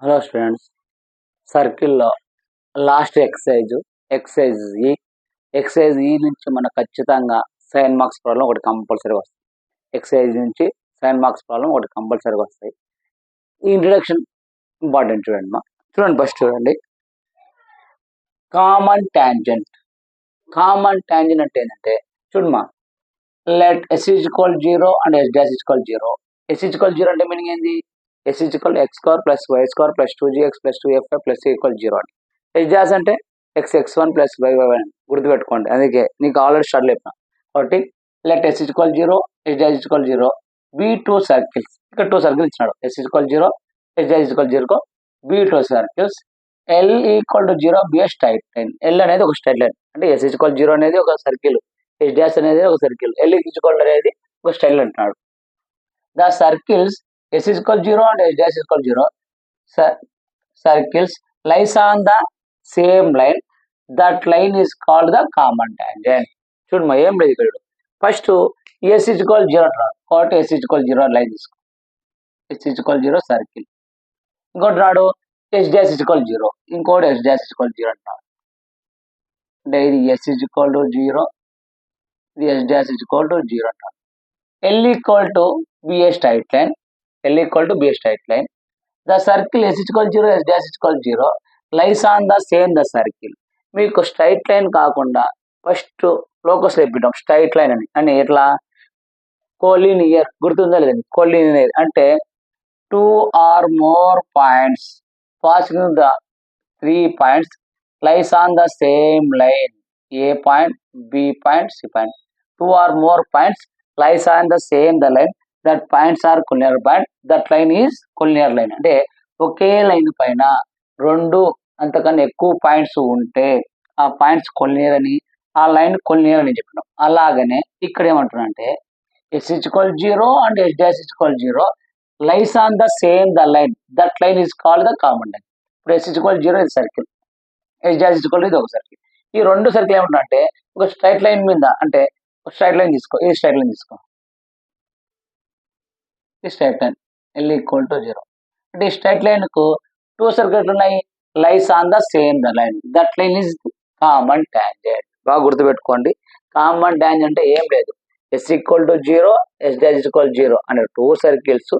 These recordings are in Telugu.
హలో స్టూడెంట్స్, సర్కిల్లో లాస్ట్ ఎక్సైజ్ ఈ ఎక్సైజ్ ఈ నుంచి మనకు ఖచ్చితంగా సైన్ మార్క్స్ ప్రాబ్లం ఒకటి కంపల్సరీ వస్తుంది. ఎక్సైజ్ నుంచి సైన్ మార్క్స్ ప్రాబ్లం ఒకటి కంపల్సరీగా వస్తాయి. ఈ ఇంట్రడక్షన్ ఇంపార్టెంట్ చూడండి చూడండి ఫస్ట్ చూడండి. కామన్ ట్యాంజెంట్ అంటే ఏంటంటే చూడమ్మా, let S is equal 0 and S dash is equal 0. S is equal 0 అంటే మీనింగ్ ఏంది? S is equal x square plus y square plus 2gx plus 2fy ప్లస్ c ఈక్వల్ 0 అని. ఎస్ డాష్ అంటే x1 ప్లస్ y1 అని గుర్తుపెట్టుకోండి. అందుకే నీకు ఆల్రెడీ స్టార్ట్ చెప్పిన కాబట్టి let S is equal 0 S dash is equal 0 be two circles. ఇక్కడ టూ సర్కిల్స్ ఇచ్చినాడు. S is equal 0 S dash is equal 0 be two circles. L equal to 0 be a straight line. ఎల్ అనేది ఒక స్ట్రైట్ లైన్ అంటే ఎస్ ఈజ్ ఈక్వల్ 0 అనేది ఒక సర్కిల్, ఎస్ డాష్ అనేది ఒక సర్కిల్, ఎల్ ఈక్వల్ అనేది ఒక స్ట్రైట్ లైన్ అంటున్నాడు. The circles s is equal 0 and s dash is equal 0 circles lies on the same line. That line is called the common tangent. చూడమ్మా, ఏం లేదు ఇక్కడ. ఫస్ట్ s is equal 0 అంటున్నాడు కాబట్టి s is equal 0 లైన్ తీసుకో. s is equal 0 circle. ఇంకోటి రాడు s dash is equal 0, ఇంకోటి s dash is equal 0 అంటున్నాడు. అంటే ఇది s is equal to 0, ఇది s dash is equal to 0 అంటున్నాడు. l equal to b a straight line. L equal to B straight line. The circle S equal 0, S dash equal 0 lies on the same the circle. మీకు స్ట్రైట్ లైన్ కాకుండా ఫస్ట్ లోకస్ చెప్పినాం స్ట్రైట్ లైన్ అని ఎట్లా కోలినియర్ గుర్తుందా లేదండి? కోలినియర్ అంటే 2 or more points passing the 3 points lies on the same line. A point, B point, C point. 2 or more points lies on the same the line. That points are collinear point. That line is collinear line. అంటే ఒకే లైన్ పైన రెండు అంతకన్నా ఎక్కువ పాయింట్స్ ఉంటే ఆ పాయింట్స్ కొలినియర్ అని, ఆ లైన్ కొలినియర్ అని చెప్పినాం. అలాగనే ఇక్కడ ఏమంటున్నా అంటే S equal 0 and S dash equal 0 lies on the same the line. That line is called the common line. ఇప్పుడు ఎస్ ఈక్వల్ 0 ఇది సర్కిల్, ఎస్ డాష్ ఈక్వల్ ఇది ఒక సర్కిల్. ఈ రెండు సర్కిల్ ఏమంటున్నా అంటే ఒక స్ట్రైట్ లైన్ మీద అంటే స్ట్రైట్ లైన్ తీసుకో, ఈ స్ట్రైట్ లైన్ తీసుకో, straight line L equal to 0. అంటే ఈ స్ట్రైట్ లైన్ కు టూ సర్కిల్స్ ఉన్నాయి, lies on the same the line. That line is common tangent. బాగా గుర్తుపెట్టుకోండి. కామన్ టాంజెంట్ అంటే ఏం లేదు, S equal to 0 S dash equal 0 అనే టూ సర్కిల్స్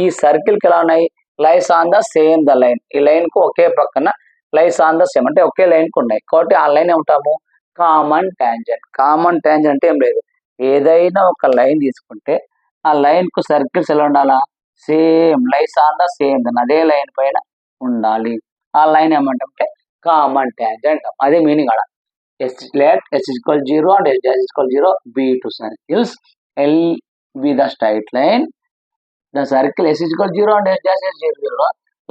ఈ సర్కిల్ కి ఎలా ఉన్నాయి? Lies on the same the line. ఈ లైన్ కు ఒకే పక్కన లైస్ ఆన్ ద సేమ్ అంటే ఒకే లైన్ కు ఉన్నాయి కాబట్టి ఆ లైన్ ఏమంటాము? Common tangent. కామన్ టాంజెంట్ అంటే ఏం లేదు, ఏదైనా ఒక లైన్ తీసుకుంటే ఆ లైన్ కు సర్కిల్స్ ఎలా ఉండాలా? Same lies on the same అదే లైన్ పైన ఉండాలి. ఆ లైన్ ఏమంటే కామన్ టాంజెంట్. అదే మీనింగ్ అలా. Let S equal 0 and S dash equal 0 be two circles. L be the straight line. The circle S equal 0 and S dash equal 0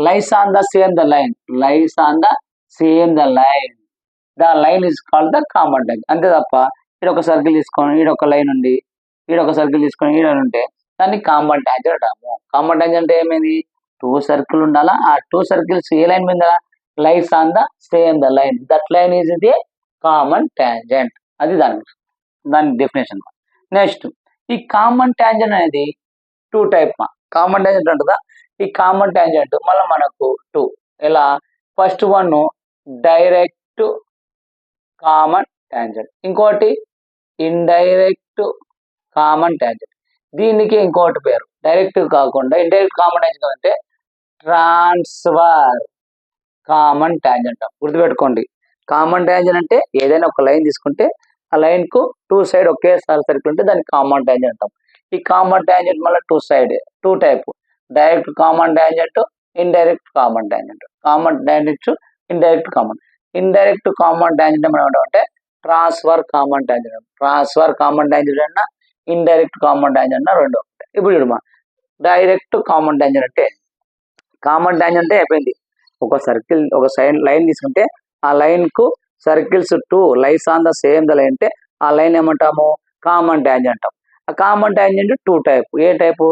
lies on the same the line. Lies on the same the line. The line is called the common tangent. అంతే తప్ప ఇక్కడ ఒక సర్కిల్ తీసుకొని ఈడ ఒక లైన్ ఉంది, ఈడ ఒక సర్కిల్ తీసుకొని ఈడ ఉంటే దాన్ని కామన్ టాంజెంట్ అంటాము. కామన్ టాంజెంట్ అంటే ఏమైంది? టూ సర్కిల్ ఉండాలా, ఆ టూ సర్కిల్స్ ఏ లైన్ మీద? లైస్ on the same the line. That line is the common tangent. అది దాని డెఫినేషన్. నెక్స్ట్ ఈ కామన్ టాంజెంట్ అనేది టూ టైప్. కామన్ టాంజెంట్ ఉంటుందా? ఈ కామన్ టాంజెంట్ మళ్ళీ మనకు టూ. ఎలా? First one direct common tangent, ఇంకోటి ఇండైరెక్ట్ కామన్ టాంజెంట్. దీనికి ఇంకోటి పేరు డైరెక్ట్ కాకుండా ఇండైరెక్ట్ కామన్ టాంజెంట్ అంటే ట్రాన్స్ఫర్ కామన్ టాంజెంట్. గుర్తుపెట్టుకోండి, కామన్ టాంజెంట్ అంటే ఏదైనా ఒక లైన్ తీసుకుంటే ఆ లైన్ కు టూ సైడ్ ఒకేసారి సర్కిల్ ఉంటే దానికి కామన్ టాంజెంట్ అంటాం. ఈ కామన్ టాంజెంట్ మళ్ళీ two side two type, direct common tangent, indirect common tangent. Common tangent indirect common. Indirect common tangent మనం ఏమంటామంటే transfer common tangent. Transfer common tangent అన్నా ఇండైరెక్ట్ కామన్ టాంజెంట్ అన్నా రెండు. ఇప్పుడు చూడమా, డైరెక్ట్ కామన్ టాంజెంట్ అంటే కామన్ టాంజెంట్ అంటే అయిపోయింది. ఒక సర్కిల్ ఒక సైడ్ లైన్ తీసుకుంటే ఆ లైన్ కు circles two lies on the same the line అంటే ఆ లైన్ ఏమంటాము? కామన్ టాంజెంట్ అంటాం. ఆ కామన్ టాంజెంట్ టూ టైప్. ఏ type?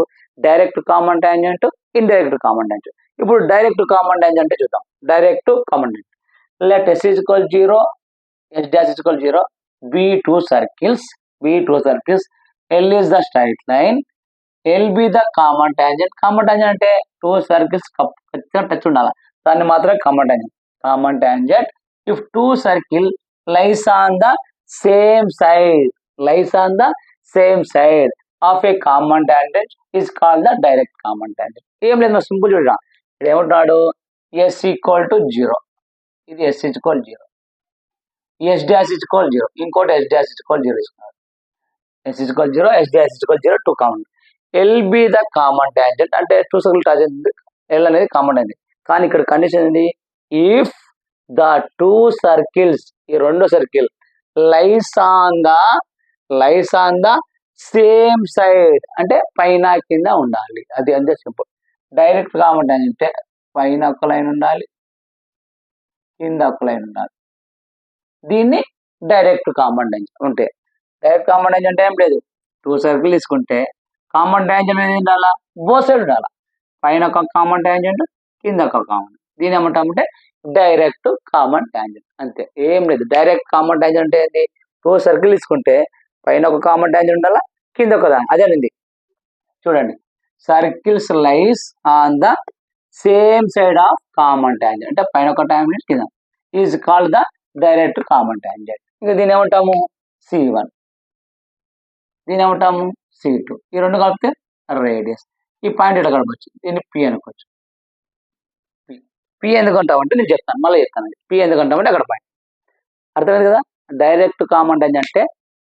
Direct common tangent, indirect common tangent. ఇప్పుడు డైరెక్ట్ కామన్ టాంజెంట్ అంటే చూద్దాం. Direct common tangent let S equal 0 S dash equal 0 be two circles. L is the straight line, L be the common tangent. Common tangent అంటే టూ సర్కిల్స్ టచ్ ఉండాలి, దాన్ని మాత్రమే common tangent. Common tangent if two circle lies on the same side, lies on the same side of a common tangent is called the direct common tangent. ఏం లేదు, మనం సింపుల్ చూడడం. ఇక్కడ ఏమంటున్నాడు, ఎస్ ఈక్వల్ టు 0, ఇది S equal 0, S dash equal 0, ఇంకోటి ఎస్ డాష్ ఈక్వల్ 0 ఇస్తున్నారు. S equal 0, S dash equal 0, 2 common. L be the common tangent అంటే టూ సర్కిల్ టాంజెంట్ ఎల్ అనేది కామన్ అయింది. కానీ ఇక్కడ కండిషన్ ఏంటి, ఇఫ్ ద టూ సర్కిల్స్, ఈ రెండు circle lies on the same side అంటే పైన కింద ఉండాలి, అది అంతే సింపుల్. డైరెక్ట్ కామన్ ట్యాంజెంట్ అంటే పైన ఒక లైన్ ఉండాలి, కింద ఒక లైన్ ఉండాలి, దీన్ని డైరెక్ట్ కామన్ ట్యాంజెంట్. ఉంటే డైరెక్ట్ కామన్ ట్యాంజెంట్ అంటే ఏం లేదు, టూ సర్కిల్ తీసుకుంటే కామన్ ట్యాంజెంట్ అనేది ఉండాలా, బో సైడ్ ఉండాలా, పైన ఒక కామన్ ట్యాంజెంట్, కింద ఒక కామన్. దీని ఏమంటామంటే డైరెక్ట్ కామన్ ట్యాంజెంట్, అంతే, ఏం లేదు. డైరెక్ట్ కామన్ ట్యాంజెంట్ అంటే ఏంటి, టూ సర్కిల్ తీసుకుంటే పైన ఒక కామన్ ట్యాంజెంట్ ఉండాలా, కింద ఒక దాని, అదే అండి. చూడండి, circles lies on the same side of common tangent అంటే పైన ఒక ట్యాంజెంట్, కింద, is called the direct common tangent. ఇంకా దీని ఏమంటాము C1, దీని ఏమంటాము C2, ఈ రెండు కలిపితే రేడియస్. ఈ పాయింట్ ఇక్కడ కలపచ్చు, దీన్ని P అనుకోవచ్చు. P ఎందుకంటామంటే నేను చెప్తాను, మళ్ళీ చెప్తాను. P ఎందుకంటామంటే అక్కడ పాయింట్, అర్థమైంది కదా. డైరెక్ట్ కామన్ ట్యాంజెంట్ అంటే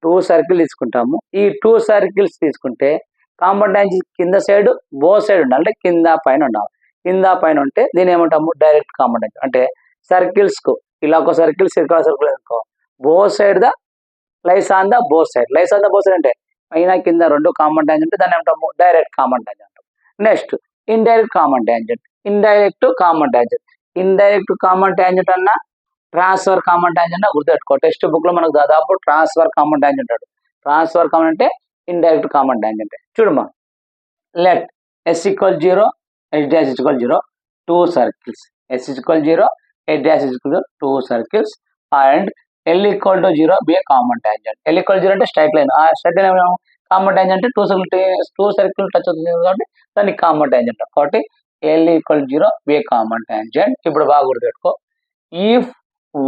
టూ సర్కిల్ తీసుకుంటాము, ఈ టూ సర్కిల్స్ తీసుకుంటే కామన్ ట్యాంజెంట్ కింద సైడ్ బో సైడ్ ఉండాలి, అంటే కింద పైన ఉండాలి. కింద పైన ఉంటే దీని ఏమంటాము డైరెక్ట్ కామన్ ట్యాంజెంట్. అంటే సర్కిల్స్ కు ఇలా ఒక సర్కిల్ సర్కిల్ సర్కిల్ అనుకో, బో side the lies on the బో సైడ్, లైస్ ఆన్ ద బో సైడ్ అంటే పైన కింద రెండు కామన్ ట్యాంజెంట్, దాన్ని ఏమంటాము direct common tangent. Next indirect common tangent. Indirect common tangent, indirect common tangent అన్న ట్రాన్స్ఫర్ కామన్ ట్యాంజెంట్ గుర్తుపెట్టుకో. టెక్స్ట్ బుక్ లో మనకు దాదాపు ట్రాన్స్ఫర్ కామన్ ట్యాంజెంట్ అంటాడు. ట్రాన్స్ఫర్ కామన్ అంటే ఇండైరెక్ట్ కామన్ ట్యాంజెంట్. చూడమ్మా, let S equal 0, S dash equal 0, two circles, S equal 0, S dash equal 0, two circles and L equal to 0 be a common tangent. L equal 0 అంటే స్ట్రైట్ లైన్, ఆ స్ట్రైట్ లైన్ ఏమో కామన్ ట్యాంజెంట్ అంటే టూ సర్కిల్ టచ్ అవుతుంది కాబట్టి దాన్ని కామన్ ట్యాంజెంట్. కాబట్టి L equal 0 be a common tangent. ఇప్పుడు బాగా గుర్తుపెట్టుకో, if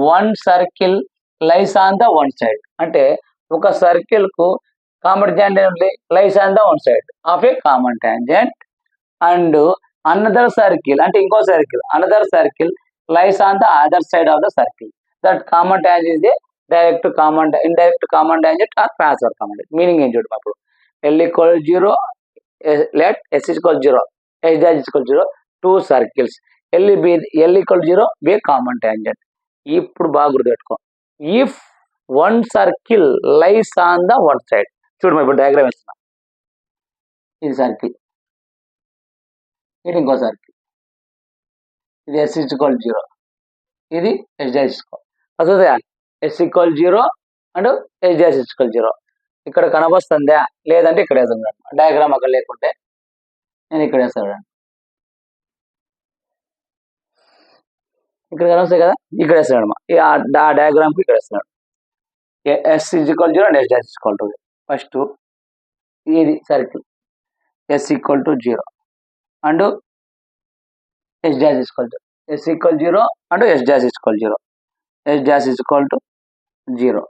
one circle lies on the one side అంటే ఒక సర్కిల్ కు common tangent lies on the one side of a common tangent and another circle అంటే ఇంకో circle another circle lies on the other side of the circle, that common tangent is a direct common indirect common tangent or transfer common tangent. Meaning ఏం చూడము, అప్పుడు L equal 0, let S equal 0, S dash equal 0, two circles, L equal 0 be a common tangent. ఇప్పుడు బాగా గుర్తుపెట్టుకో, if one circle lies on the one side. చూడమ్మా, ఇప్పుడు డయాగ్రామ్ ఇస్తున్నా, ఇది సర్కిల్, ఇది ఇంకో సర్కిల్, ఇది ఎస్ ఈక్వల్ 0, ఇది ఎస్ డాష్ ఈక్వల్. అదే S equal 0 and S dash equal 0 ఇక్కడ కనబస్తుందా లేదంటే ఇక్కడ వేసాను. డయాగ్రామ్ అక్కడ లేకుంటే నేను ఇక్కడ వేస్తాను, ఇక్కడ కనిపిస్తాయి కదా, ఇక్కడ వేస్తాడు. ఆ డయాగ్రామ్ కి ఇక్కడ వేస్తున్నాడు. S equal 0 and S dash equal to, first ఇది circle S equal to 0 and S dash equal to, S equal 0 and S dash equal 0, S dash equal to 0,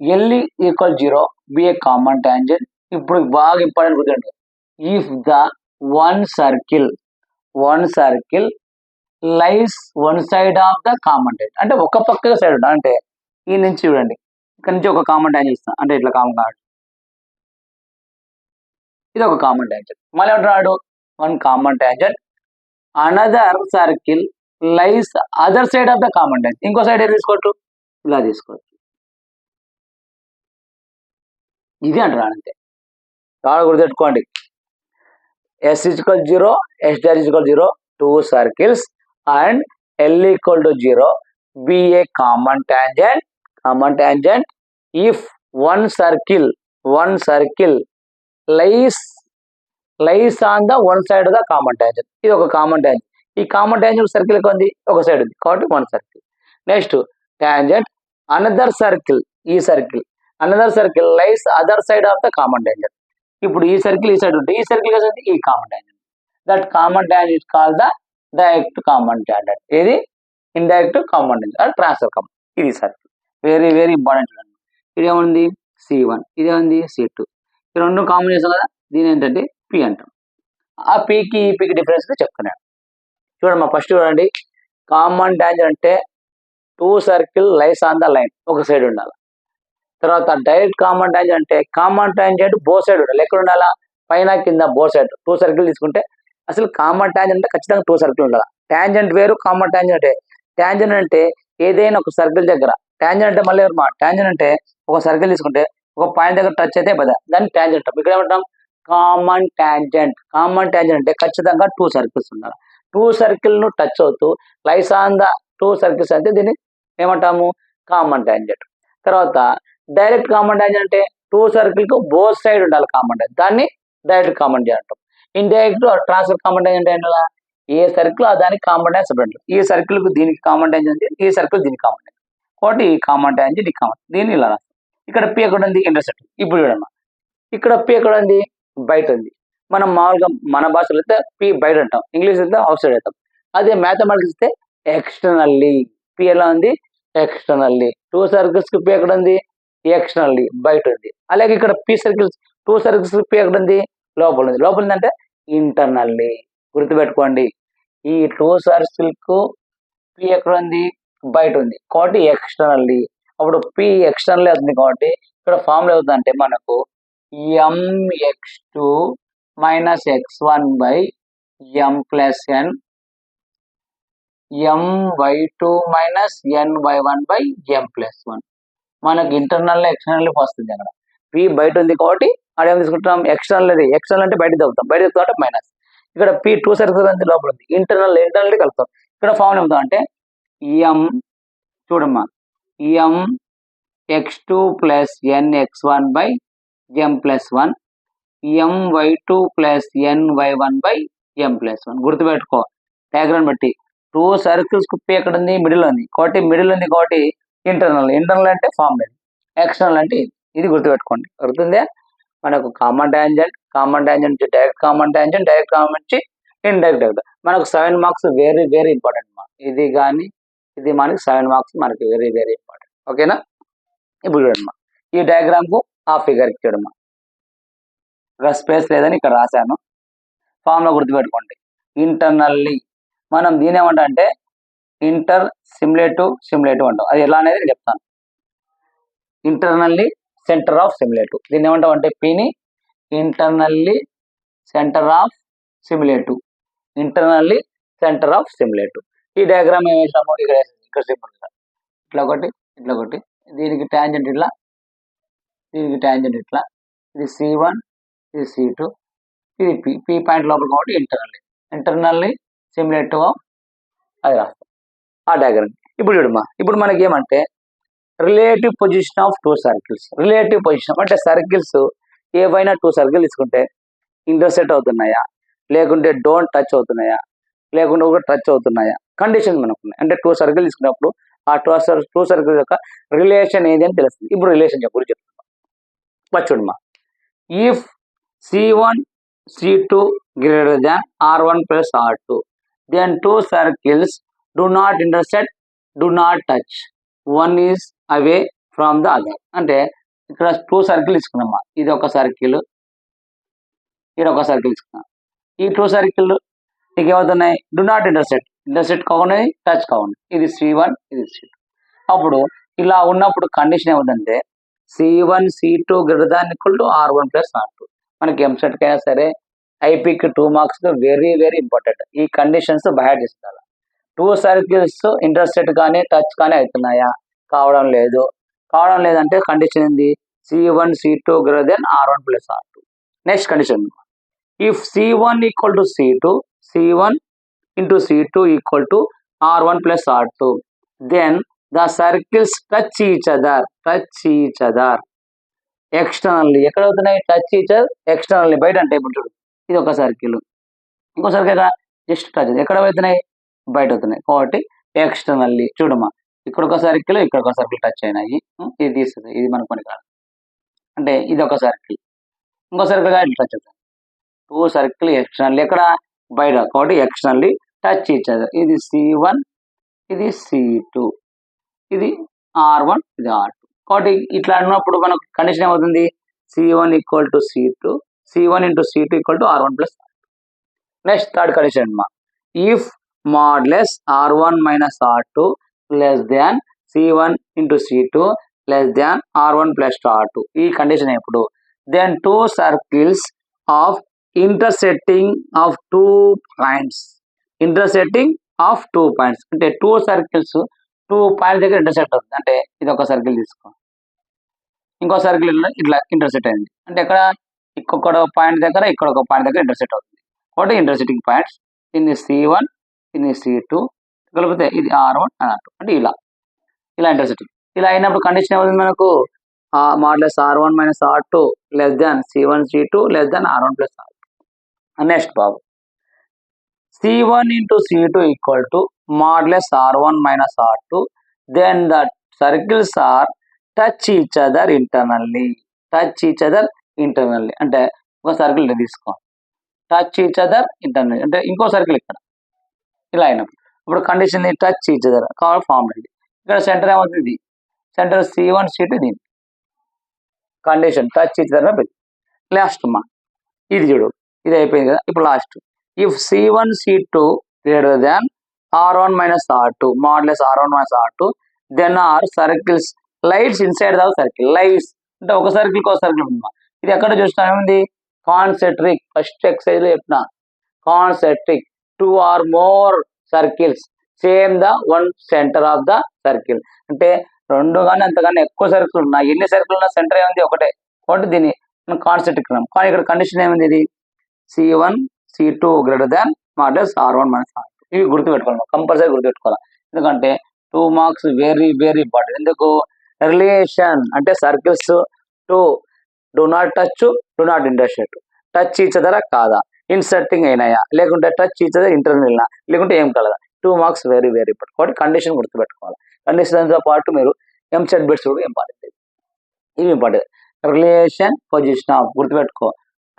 L equal 0 be a common tangent. ఇప్పుడు బాగా ఇంపార్టెంట్ గుర్తుంటే, if the one circle lies one side of the common tangent అంటే ఒక పక్క సైడ్ ఉంటా, అంటే ఈ నుంచి చూడండి, ఇక్కడ నుంచి ఒక కామన్ ట్యాంజెంట్ ఇస్తాం, అంటే ఇట్లా కామన్ కాదు, ఇది ఒక కామన్ ట్యాంజెంట్. మళ్ళీ ఏమంటున్నాడు, one common tangent another circle lies other side of the common tangent, ఇంకో సైడ్ ఏది తీసుకోవచ్చు, ఇలా తీసుకోవచ్చు, ఇది అంటున్నాడు. అంతే, బాగా గుర్తుపెట్టుకోండి, S equal 0, S dash equal 0, two circles and L equal to 0 be a common tangent if one circle lies on the one side of the common tangent. ఇది ఒక కామన్ ట్యాంజెంట్. ఈ కామన్ ట్యాంజెంట్ సర్కిల్ ఉంది, ఒక సైడ్ ఉంది కాబట్టి one circle. Next tangent another circle, ఈ circle another circle lies other side of the common tangent. ఇప్పుడు ఈ సర్కిల్ ఈ సైడ్ ఉంటే ఈ సర్కిల్ ఈ common tangent, that common tangent is called the direct common tangent. ఇది indirect common tangent, transfer common. ఇది సర్కిల్ వెరీ వెరీ ఇంపార్టెంట్. ఇదేముంది C1, ఇదేముంది C2. ఈ రెండు కామన్ చేస్తాం కదా, దీని ఏంటంటే P అంటాం. ఆ పీకి ఈ పీకి డిఫరెన్స్ చెప్తున్నాను. చూడమ్మా, ఫస్ట్ చూడండి, కామన్ ట్యాంజెంట్ అంటే two circle lies on the line, ఒక సైడ్ ఉండాలి. తర్వాత డైరెక్ట్ కామన్ ట్యాంజెంట్ అంటే కామన్ ట్యాంజెంట్ బో సైడ్ ఉండాలి. ఎక్కడ ఉండాలా, పైన కింద బో సైడ్. టూ సర్కిల్ తీసుకుంటే అసలు కామన్ ట్యాంజెంట్ అంటే ఖచ్చితంగా టూ సర్కిల్ ఉండాలి. ట్యాంజెంట్ వేరు, కామన్ ట్యాంజెంట్. ట్యాంజెంట్ అంటే ఏదైనా ఒక సర్కిల్ దగ్గర, ట్యాంజెంట్ అంటే మళ్ళీ ట్యాంజెంట్ అంటే ఒక సర్కిల్ తీసుకుంటే ఒక పాయింట్ దగ్గర టచ్ అయితే పద, దాన్ని ట్యాంజెంట్. ఇక్కడ ఏమంటాం, కామన్ ట్యాంజెంట్. కామన్ ట్యాంజెంట్ అంటే ఖచ్చితంగా టూ సర్కిల్స్ ఉండాలి. టూ సర్కిల్ ను టచ్ అవుతూ లైస్ ఆన్ ద టూ సర్కిల్స్ అంటే దీన్ని ఏమంటాము, కామన్ ట్యాంజెంట్. తర్వాత డైరెక్ట్ కామన్ ట్యాంజెంట్ అంటే టూ సర్కిల్ కు బోత్ సైడ్ ఉండాలి కామన్ ట్యాంజెంట్, దాన్ని డైరెక్ట్ కామన్ ట్యాంజెంట్ అంటాం. ఇండైరెక్ట్ ట్రాన్స్ఫర్ కామన్ ట్యాంజెంట్ ఏంటలా, ఏ సర్కిల్ ఆ దానికి కామన్ ట్యాంజెంట్ సపరేట్. ఈ సర్కిల్ కు దీనికి కామన్ ట్యాంజెంట్, ఈ సర్కిల్ దీనికి కామన్ ట్యాంజెంట్. కాబట్టి ఈ కామన్ ట్యాంజెంట్, ఈ కామన్, దీన్ని ఇలా రాస్తాం. ఇక్కడ P ఎక్కడ ఉంది, ఇంటర్సెక్ట్. ఇప్పుడు చూడమ్మా, ఇక్కడ P ఎక్కడ ఉంది, బయట ఉంది. మనం మామూలుగా మన భాషలో అయితే P బయట అంటాం, ఇంగ్లీష్ అయితే అవుట్ సైడ్ అవుతాం. అదే మ్యాథమెటిక్స్ అయితే ఎక్స్టర్నల్లీ. P ఎలా ఉంది, ఎక్స్టర్నల్లీ. టూ సర్కిల్స్ కి P ఎక్కడ ఉంది, ఎక్స్టర్నల్లీ, బయట ఉంది. అలాగే ఇక్కడ P సర్కిల్స్, టూ సర్కిల్స్ కి P ఎక్కడ ఉంది, లోపల ఉంది. లోపల ఉంది అంటే ఇంటర్నల్లీ. గుర్తుపెట్టుకోండి, ఈ టూ సర్కిల్ కు P ఎక్కడ ఉంది, బయట ఉంది. కాబట్టి ఎక్స్టర్నల్లీ. అప్పుడు P ఎక్స్టర్నల్ అవుతుంది. కాబట్టి ఇక్కడ ఫార్ములా అవుతుంది అంటే మనకు mx2 minus x1 by m plus n, my2 minus ny1 by m plus 1. మనకి ఇంటర్నల్ ఎక్స్టర్నల్ వస్తుంది. అక్కడ P బయట ఉంది కాబట్టి అక్కడ ఏం తీసుకుంటాం, ఎక్స్టర్నల్. ఎక్స్టర్నల్ అంటే బయట తగ్గుతాం, బయట తగ్గుతాం అంటే మైనస్. ఇక్కడ P టూ సర్కిల్స్ అంటే లోపల ఉంది, ఇంటర్నల్ కలుపుతాం. ఇక్కడ ఫార్ములా ఏమవుతాం అంటే m, చూడమ్మా, mx2 plus nx1 by m plus 1, my2 plus ny1 by m plus 1. గుర్తుపెట్టుకో, డయాగ్రామ్ బట్టి టూ సర్కిల్స్ కు P ఎక్కడ ఉంది, మిడిల్ ఉంది. కాబట్టి మిడిల్ ఉంది కాబట్టి ఇంటర్నల్. ఇంటర్నల్ అంటే ఫార్ములా, ఎక్స్టర్నల్ అంటే ఇది గుర్తుపెట్టుకోండి. గుర్తుందే, మనకు common tangent, common tangent direct common tangent, direct common నుంచి ఇండైరెక్ట్. మనకు 7 మార్క్స్ వెరీ వెరీ ఇంపార్టెంట్. ఇది కానీ ఇది మనకి 7 మార్క్స్ మనకి వెరీ వెరీ ఇంపార్టెంట్. ఓకేనా, ఇప్పుడు చూడమ్మా, ఈ డయాగ్రామ్ కు ఆ ఫిగర్ కి చూడమ్మా, ఇక్కడ స్పేస్ లేదని ఇక్కడ రాశాను. ఫార్ములా గుర్తుపెట్టుకోండి, ఇంటర్నల్లీ. మనం దీని ఏమంటాం అంటే ఇంటర్ సిమ్యులేటివ్ అంటాం. అది ఎలా అనేది నేను చెప్తాను. Internally centre of similitude. దీన్ని ఏమంటాం అంటే Pని internally centre of similitude. Internally centre of similitude. ఈ డయాగ్రామ్ ఏం వేసామో ఇక్కడ సింపుల్ గా ఇట్లా ఒకటి, ఇట్లా ఒకటి, దీనికి ట్యాంజెంట్ ఇట్లా, దీనికి ట్యాంజెంట్ ఇట్లా, ఇది C1, ఇది C2, ఇది P పాయింట్ లోపల కాబట్టి ఇంటర్నల్లీ సిమ్యులేటివ్ అది రాస్తాం ఆ డయాగ్రామ్. ఇప్పుడు చూడమ్మా, ఇప్పుడు మనకి ఏమంటే relative position of two circles. Relative position అంటే సర్కిల్స్ ఏవైనా టూ సర్కిల్ తీసుకుంటే ఇంటర్సెక్ట్ అవుతున్నాయా, లేకుంటే డోంట్ టచ్ అవుతున్నాయా, లేకుంటే ఒక టచ్ అవుతున్నాయా, కండిషన్ మనకు ఉన్నాయి. అంటే టూ సర్కిల్ తీసుకున్నప్పుడు ఆ టూ సర్కిల్ యొక్క రిలేషన్ ఏది అని తెలుస్తుంది. ఇప్పుడు రిలేషన్ గురించి చెప్తున్నా. చూడమ్మా, if C1 C2 greater than R1 plus R2 then two circles do not intersect, do not touch, one is away from the other. అంటే ఇక్కడ టూ సర్కిల్ తీసుకున్నామా, ఇది ఒక సర్కిల్, ఇది ఒక సర్కిల్ తీసుకున్నాం. ఈ టూ సర్కిల్ నీకు ఏమవుతున్నాయి, డు నాట్ ఇంటర్సెక్ట్ కాకుండా టచ్ కావాలి. ఇది C1, ఇది C2. అప్పుడు ఇలా ఉన్నప్పుడు కండిషన్ ఏమవుతుందంటే C1 C2 greater than equal to R1 plus R2. మనకి ఎంసెట్ కైనా సరే ఐపీకి 2 మార్క్స్ వెరీ వెరీ ఇంపార్టెంట్. ఈ కండిషన్స్ బయట తీసుకోవాలి. టూ సర్కిల్స్ ఇంటర్సెక్ట్ కానీ టచ్ కానీ అవుతున్నాయా, కావడం లేదంటే కండిషన్ ఏంది, C1 C2 greater than R1 plus R2. Next condition, if C1 equal to C2, C1 into C2 equal to R1 plus R2, then the circles touch each other externally. ఎక్కడ అవుతున్నాయి, టచ్ ఈచ్ అదర్ ఎక్స్టర్నల్లీ, బయట అంటే ఇప్పుడు చూడు, ఇది ఒక సర్కిల్, ఇంకో సర్కిల్ జస్ట్ టచ్, ఎక్కడ అవుతున్నాయి, బయట అవుతున్నాయి. కాబట్టి ఎక్స్టర్నల్లీ. చూడమ్మా, ఇక్కడ ఒక సర్కిల్, ఇక్కడ ఒక సర్కిల్ టచ్ అయినాయి, ఇది తీస్తుంది, ఇది మనకు పని కాదు. అంటే ఇది ఒక సర్కిల్, ఇంకో సర్కిల్ టచ్ అవుతుంది. టూ సర్కిల్ ఎక్స్టర్నల్లీ, ఎక్కడ బయట, కాబట్టి ఎక్స్టర్నల్లీ. Touch each other. ఇది C1, ఇది C2, ఇది R1, ఇది R2. కాబట్టి ఇట్లా అన్నప్పుడు మనకు కండిషన్ ఏమవుతుంది? C1 equal to C2, C1 into C2 equal to R1 plus. Next third condition అమ్మా. If modulus R1 minus R2 less than C1 into C2 less than R1 plus R2. ఈ కండిషన్ ఎప్పుడు? Then two circles of intersecting of 2 points. Intersecting of 2 points అంటే 2 సర్కిల్స్ 2 పాయింట్స్ దగ్గర ఇంటర్సెక్ట్ అవుతుంది. అంటే ఇది ఒక సర్కిల్ తీసుకో, ఇంకో సర్కిల్ ఇట్లా ఇంటర్సెక్ట్ అయింది అంటే ఇక్కడ ఇంకొక పాయింట్ దగ్గర ఇక్కడ ఒక పాయింట్ దగ్గర ఇంటర్సెక్ట్ అవుతుంది. ఒకటి ఇంటర్సెక్టింగ్ పాయింట్స్. దీన్ని C1, దీన్ని C2 కలిపితే ఇది R1 R2 అంటే ఇలా ఇంటర్సెక్టింగ్. ఇలా అయినప్పుడు కండిషన్ ఏమవుతుంది మనకు? Modulus R1 minus R2 less than C1 C2 less than R1 plus R2. Next బాబు, C1 into C2 equal to modulus R1 minus R2, then the circles are touch each other internally. Touch each other internally అంటే ఒక సర్కిల్ తీసుకో, టచ్ ఈచ్ అదర్ ఇంటర్నల్ అంటే ఇంకో సర్కిల్ ఇక్కడ ఇలా అయినప్పుడు ఇప్పుడు కండిషన్ టచ్ ఈచ్ అదర్ కావాలి ఫామ్ అండి. ఇక్కడ సెంటర్ ఏమవుతుంది? సెంటర్ C1 C2 దీని కండిషన్ టచ్ ఈచ్ అదర్ పెట్టి. లాస్ట్ మా ఇది చూడు, ఇది అయిపోయింది కదా. ఇప్పుడు last, if C1 C2 greater than R1 minus R2 modulus R1 minus R2 then are circles lies inside the circle. Lies అంటే ఒక సర్కిల్ ఒక సర్కిల్ ఉందా? ఇది ఎక్కడ చూస్తాం? ఏముంది? కాన్సెంట్రిక్. ఫస్ట్ ఎక్సైజ్ లో చెప్పిన concentric 2 or more circles same the one centre of the circle. అంటే రెండు కానీ అంతగానే ఎక్కువ సర్కిల్ ఉన్నాయి. ఎన్ని సర్కిల్ ఉన్నా సెంటర్ ఏముంది? ఒకటే. కాబట్టి దీన్ని మనం కాన్సెంట్రిక్ అన్నాం. కానీ ఇక్కడ కండిషన్ ఏముంది? ఇది C1 C2 గ్రేటర్ దాన్ మాడ్లస్ R1 మైనస్ R2. ఇవి గుర్తుపెట్టుకోవాలి, కంపల్సరీ గుర్తుపెట్టుకోవాలి. ఎందుకంటే 2 మార్క్స్ వెరీ వెరీ ఇంపార్టెంట్. ఎందుకు? రిలేషన్ అంటే circles do not touch, do not intersect. Touch each అదరా కాదా, ఇన్సర్టింగ్ అయినాయా, లేకుంటే టచ్ ఈచ్ అదర్ ఇంటర్నల్, లేకుంటే ఏం కలదా. 2 మార్క్స్ వెరీ వెరీ ఇంపార్టెంట్. కాబట్టి కండిషన్ గుర్తుపెట్టుకోవాలి. కండిషన్తో పాటు మీరు ఎంసెట్ బిట్స్ కూడా ఇంపార్టెంట్. ఇవి ఇంపార్టెంట్. రిలేషన్ పొజిషన్ ఆఫ్ గుర్తుపెట్టుకో.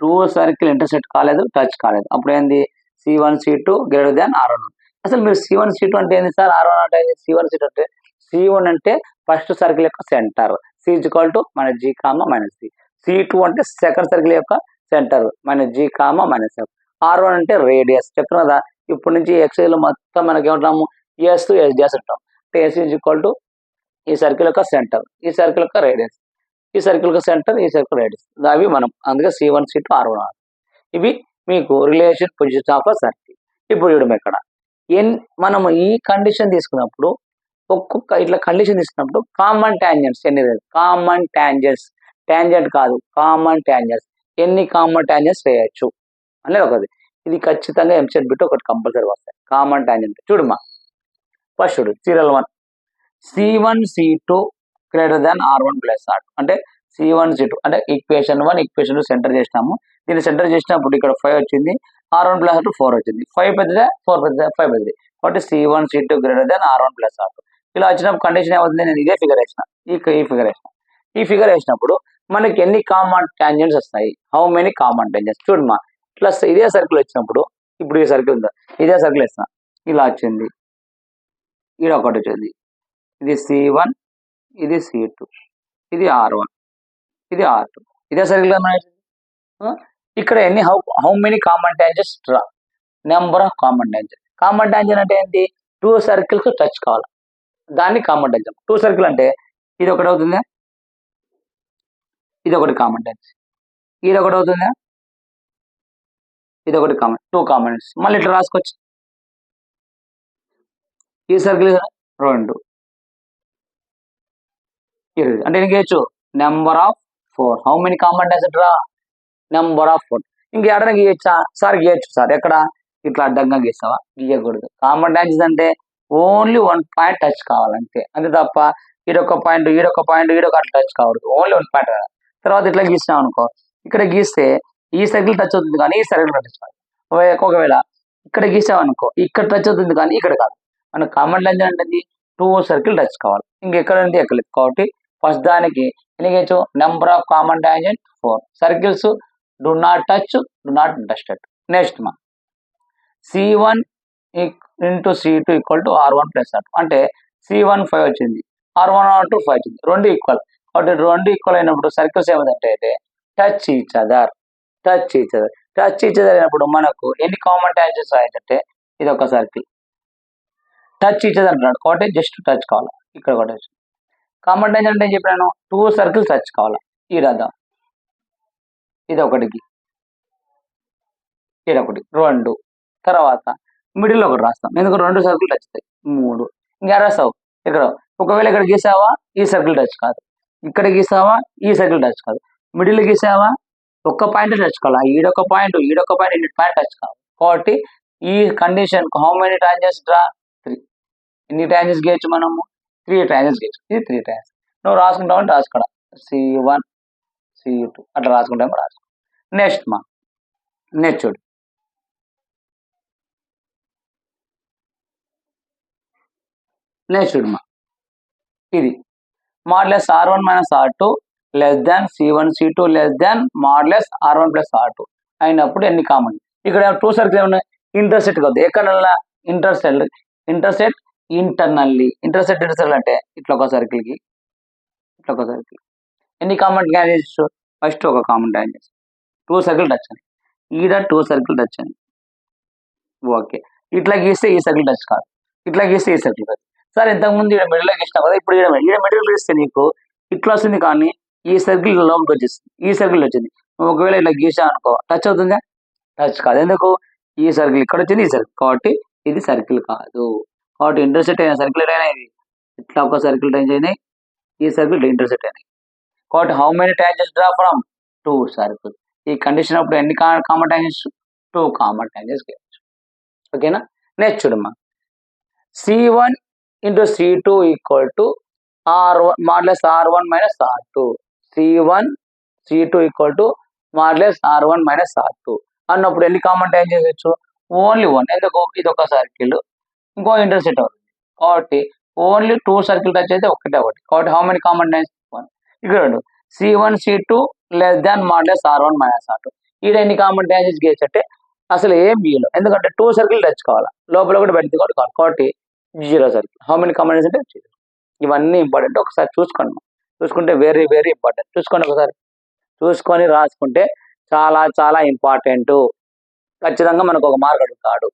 2 సర్కిల్ ఇంటర్సెక్ట్ కాలేదు, టచ్ కాలేదు, అప్పుడు ఏంది? C1 C2 గ్రేటర్ దాన్ R1. అసలు మీరు C1 C2 అంటే ఏంది సార్? R1 అంటే C1 C2 అంటే C1 అంటే ఫస్ట్ సర్కిల్ యొక్క centre, C is equal to -G, -C. C2 అంటే సెకండ్ సర్కిల్ యొక్క సెంటర్, -G, -F. R1 అంటే రేడియస్. చెప్పిన కదా ఇప్పటి నుంచి ఎక్సైజ్ లో మొత్తం మనకి ఏమంటాము? S డాష్ ఉంటాం. అంటే S ఈజ్ ఈక్వల్ టు ఈ సర్కిల్ యొక్క సెంటర్, ఈ సర్కిల్ యొక్క రేడియస్, ఈ సర్కిల్ యొక్క సెంటర్, ఈ సర్కిల్ రేడియస్. అవి మనం అందుకే C1 C2 R1 ఇవి మీకు relation position of a circle. ఇప్పుడు చూడడం ఇక్కడ మనము ఈ కండిషన్ తీసుకున్నప్పుడు ఒక్కొక్క ఇట్లా కండిషన్ తీసుకున్నప్పుడు కామన్ ట్యాంజెంట్స్ ఎన్ని? కామన్ ట్యాంజెంట్స్, ట్యాంజెంట్ కాదు కామన్ ట్యాంజెంట్స్. ఎన్ని కామన్ ట్యాంజెంట్స్ వేయచ్చు అనేది ఒకటి. ఇది ఖచ్చితంగా ఎంసెట్ బిట్ ఒకటి కంపల్సరీ వస్తాయి. కామన్ ట్యాంజెంట్ చూడమ్మా. ఫస్ట్ చూడు సీరియల్ 1 C1 C2 గ్రేటర్ దాన్ R1 ప్లస్ R2 అంటే C1 C2 అంటే ఈక్వేషన్ 1 ఈక్వేషన్ 2 సెంటర్ చేసినాము. దీన్ని సెంటర్ చేసినప్పుడు ఇక్కడ 5 వచ్చింది, R1 ప్లస్ R2 4 వచ్చింది. 5 పెద్దదా 4 పెద్దదా? 5 పెద్దది. కాబట్టి C1 C2 గ్రేటర్ దాన్ R1 ప్లస్ R2. ఇలా వచ్చినప్పుడు కండిషన్ ఏమవుతుంది? నేను ఇదే ఫిగర్ వేసిన, ఈ ఫిగర్ వేసిన. ఈ ఫిగర్ వేసినప్పుడు మనకి ఎన్ని కామన్ ట్యాంజెంట్స్ వస్తాయి? How many common tangents? చూడమ్మా, ప్లస్ ఇదే సర్కిల్ వచ్చినప్పుడు ఇప్పుడు ఈ సర్కిల్ ఉందా, ఇదే సర్కిల్ వేసిన, ఇలా వచ్చింది, ఇది ఒకటి వచ్చింది, ఇది C1, ఇది C2, ఇది R1, ఇది R2, ఇదే సర్కిల్ ఇక్కడ ఎన్ని how many common tangents? Number of common tangent. Common tangent అంటే ఏంటి? 2 సర్కిల్స్ టచ్ కావాలి, దాన్ని కామన్ ట్యాంజెంట్. 2 సర్కిల్ అంటే ఇది ఒకటి అవుతుందా, ఇది ఒకటి కామన్ ట్యాంజెంట్, ఇది ఒకటి అవుతుందా, ఇది ఒకటి కామన్, 2 కామన్స్. మళ్ళీ ఇట్లా రాసుకోవచ్చు. ఈ సర్కిల్ 2 అంటే ఇంకేచ్చు number of 4. How many common tangent రా? Number of 4. ఇంక ఎడన గీయచ్చా సార్? గీయచ్చు సార్. ఎక్కడ? ఇట్లా అడ్డంగా గీస్తావా? గీయకూడదు. కామన్ ట్యాంజెంట్ అంటే ఓన్లీ 1 పాయింట్ టచ్ కావాలంతే, అంతే తప్ప ఈడొక పాయింట్ ఈడొక పాయింట్ ఈడొక టచ్ కావద్దు. Only 1 point. తర్వాత ఇట్లా గీస్తాం అనుకో, ఇక్కడ గీస్తే ఈ సర్కిల్ టచ్ అవుతుంది కానీ ఈ సర్కిల్ టచ్ కాదు. ఒకవేళ ఇక్కడ గీసామనుకో ఇక్కడ టచ్ అవుతుంది కానీ ఇక్కడ కాదు. మన కామన్ ట్యాంజెంట్ అంటే 2 సర్కిల్ టచ్ కావాలి, ఇంకెక్కడ అంటే ఎక్కలేదు. కాబట్టి ఫస్ట్ దానికి ఎన్ని number of common tangent 4. Circles do not touch, do not intersect. Next మా C1 into C2 equal to R1 plus R2 అంటే C1 5 వచ్చింది, R1 R2 5 వచ్చింది, రెండు ఈక్వల్. కాబట్టి రెండు ఈక్వల్ అయినప్పుడు సర్కిల్స్ ఏమిటంటే touch each other, touch each other, touch each other అయినప్పుడు మనకు ఎన్ని కామన్ ట్యాంజెంట్స్ రాయొచ్చంటే ఇది ఒక సర్కిల్ టచ్ ఈచ్ అదర్ అంటున్నాడు కాబట్టి జస్ట్ టచ్ కావాలి. ఇక్కడ కొట్టచ్చు. కామన్ ట్యాంజెంట్ అంటే ఏం చెప్పాను, 2 సర్కిల్స్ టచ్ కావాలి. ఈ రాద్దాం, ఇది ఒకటికి, ఇది ఒకటి, 2 తర్వాత మిడిల్ ఒకటి రాస్తాం, ఎందుకు 2 సర్కిల్ టచ్ అవుతాయి. 3 ఇంకా రాస్తావు. ఇక్కడ ఒకవేళ ఇక్కడ గీసావా ఈ సర్కిల్ టచ్ కాదు, ఇక్కడ గీసావా ఈ సర్కిల్ టచ్ కాదు, మిడిల్ గీసావా ఒక్క పాయింట్ టచ్ కావాలి, ఈడొక పాయింట్ ఈడొక పాయింట్ ఇన్ని పాయింట్ టచ్ కావాలి. కాబట్టి ఈ condition how many tangents draw 3. ఎన్ని ట్యాంజెంట్స్ గీయచ్చు మనము, 3 ట్యాంజెంట్స్ గీయచ్చు. ఇది 3 ట్యాంజెంట్స్. నువ్వు రాసుకుంటావు అంటే రాసుకోవడం C1 C2 అట్లా రాసుకుంటాము రాసుకో. నెక్స్ట్ చూడు, ఇది modulus R1 minus R2 less than C1 C2 less దాన్ మాడ్యులస్ R1 ప్లస్ R2 అయినప్పుడు ఎన్ని కామన్. ఇక్కడ 2 సర్కిల్ ఉన్నాయి, ఇంటర్సెక్ట్ కాదు, ఎక్కడ ఇంటర్సెక్ట్ ఇంటర్నల్లీ. ఇంటర్సెక్ట్ అంటే ఇట్లా ఒక సర్కిల్కి ఇట్లా ఒక సర్కిల్ ఎన్ని కామన్ ట్యాంజెంట్స్, ఫస్ట్ ఒక కామన్ ట్యాంజెంట్స్ 2 సర్కిల్ టచ్ అని, ఈడ 2 సర్కిల్ టచ్ అని. ఓకే, ఇట్లా గీస్తే ఈ సర్కిల్ టచ్ కాదు, ఇట్లా గీస్తే ఈ సర్కిల్ కాదు. సరే ఇంతకుముందు ఇక్కడ మిడిల్లో గీసినావు కదా, ఇప్పుడు ఈడ మిడిల్ గీస్తే నీకు ఇట్లా వస్తుంది, కానీ ఈ సర్కిల్ లోపలికి వచ్చేస్తుంది, ఈ సర్కిల్ వచ్చింది. ఒకవేళ ఇట్లా గీసా అనుకో టచ్ అవుతుందా, టచ్ కాదు. ఎందుకు, ఈ సర్కిల్ ఇక్కడ వచ్చింది, ఈ సర్కిల్, కాబట్టి ఇది సర్కిల్ కాదు. కాబట్టి ఇంటర్సెక్ట్ అయిన సర్కిల్ అయినా ఇది ఇట్లా ఒక సర్కిల్ టచ్ అయినాయి, ఈ సర్కిల్ ఇంటర్సెక్ట్ అయినాయి. కాబట్టి how many tangents draw from 2 circle. ఈ కండిషన్ అప్పుడు ఎన్ని కామన్ ట్యాంజెంట్స్, 2 కామన్ ట్యాంజెంట్స్ గీయచ్చు. ఓకేనా. నెక్స్ట్ చూడమ్మా, C1 into C2 equal to R1 modulus R1 minus R2. C1 C2 equal to modulus R1 minus R2 అన్నప్పుడు ఎన్ని కామన్ ట్యాంజెంట్స్ చేయొచ్చు, ఓన్లీ 1. ఎందుకు, ఇది ఒక సర్కిల్ ఇంకో ఇంటర్సెక్ట్ అవుతుంది, కాబట్టి ఓన్లీ 2 సర్కిల్ టచ్ అయితే ఒకటే ఒకటి. కాబట్టి హౌ మెనీ కామన్ ట్యాంజెంట్స్ 1. ఇక్కడ C1 C2 లెస్ దాన్ మాడ్యులస్ R1 మైనస్ R2. ఈడ ఎన్ని కామన్ ట్యాంజెంట్స్ గీయచ్చు అంటే అసలు ఏం గీయలో, ఎందుకంటే 2 సర్కిల్ టచ్ కావాలి, లోపల కూడా పెడితే కూడా కావాలి, కాబట్టి 0 సర్కిల్. హౌ మెనీ కామన్ అంటే 0. ఇవన్నీ ఇంపార్టెంట్, ఒకసారి చూసుకోండి. చూసుకుంటే వెరీ వెరీ ఇంపార్టెంట్. చూసుకోండి ఒకసారి, చూసుకొని రాసుకుంటే చాలా చాలా ఇంపార్టెంట్. ఖచ్చితంగా మనకు ఒక మార్క్ అడుగుతాడు.